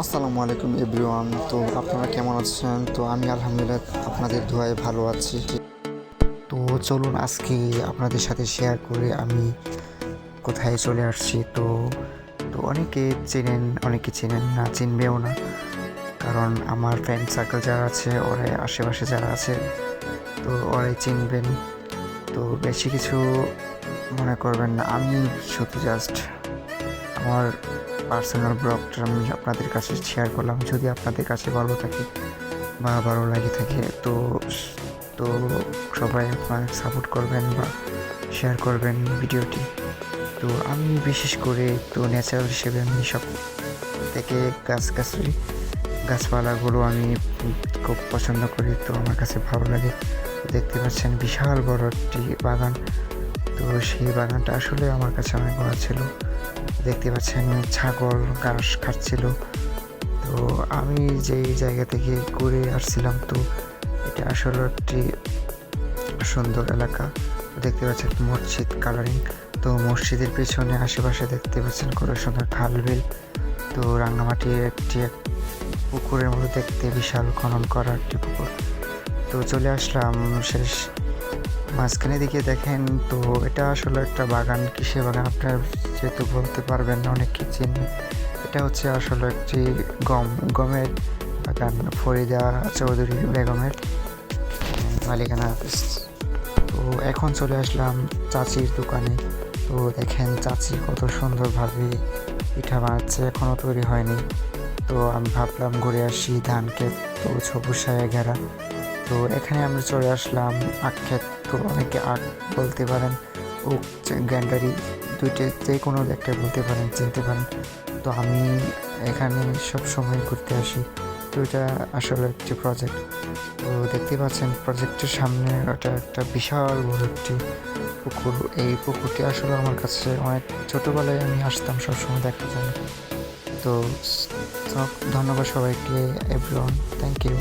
আসসালামু আলাইকুম এভরিওয়ান। তো আপনারা কেমন আছেন? তো আমি আলহামদুলিল্লাহ আপনাদের দোয়ায় ভালো আছি। তো চলুন আজকে আপনাদের সাথে শেয়ার করে আমি কোথায় চলে আসছি। তো তো অনেকে চেনেন, অনেকে চেনেন না, চিনবেও না, কারণ আমার ফ্রেন্ড সার্কেল যারা আছে ওরাই আশেপাশে যারা আছে তো ওরাই চিনবেন। তো বেশি কিছু মনে করবেন না, আমি শুধু জাস্ট আমার পার্সোনাল ব্লগটা আমি আপনাদের কাছে শেয়ার করলাম। যদি আপনাদের কাছে ভালো থাকে বা ভালো লাগে থাকে তো তো সবাই আপনার সাপোর্ট করবেন বা শেয়ার করবেন ভিডিওটি। তো আমি বিশেষ করে তো ন্যাচারাল হিসেবে আমি সব থেকে গাছপালাগুলো আমি খুব পছন্দ করি, তো আমার কাছে ভালো লাগে। দেখতে পাচ্ছেন বিশাল বড় একটি বাগান। তো সেই বাগানটা আসলে আমার কাছে অনেক বড় ছিল। দেখতে পাচ্ছেন ছাগল ঘাস খাচ্ছিল। তো আমি যেই জায়গা থেকে ঘুরে আসছিলাম, তো এটা আসলে একটি সুন্দর এলাকা। দেখতে পাচ্ছেন মসজিদ কালারিং। তো মসজিদের পেছনে আশেপাশে দেখতে পাচ্ছেন কত সুন্দর খাল বিল। তো রাঙামাটির একটি পুকুরের মতো দেখতে, বিশাল খনন করা একটি পুকুর। তো চলে আসলাম শেষ মাঝখানে দিকে দেখেন। তো এটা আসলে একটা বাগান, কিসে বাগান আপনার যেহেতু বলতে পারবেন না, অনেক কি চিনবেন। এটা হচ্ছে আসলে একটি গমের বাগান, ফরিদা চৌধুরী বেগমের মালিকানা অফিস। তো এখন চলে আসলাম চাচির দোকানে। তো দেখেন চাচি কত সুন্দরভাবে পিঠা বানাচ্ছে, এখনও তৈরি হয়নি। তো আমি ভাবলাম ঘুরে আসি ধান ক্ষেত, তো সবুজ ঘেরা। তো এখানে আমরা চলে আসলাম আখ ক্ষেত। তো অনেকে আখ বলতে পারেন, ও গ্যান্ডারি, দুইটা যে কোনো একটা বলতে পারেন, চিনতে পারেন। তো আমি এখানে সব সময় ঘুরতে আসি। তো এটা আসলে একটি প্রজেক্ট। তো দেখতে পাচ্ছেন প্রজেক্টের সামনে ওটা একটা বিশাল বড় একটি পুকুর। এই পুকুরটি আসলে আমার কাছে অনেক ছোটোবেলায় আমি আসতাম সবসময় দেখার জন্য। তো ধন্যবাদ সবাইকে, এভরিওয়ান, থ্যাংক ইউ।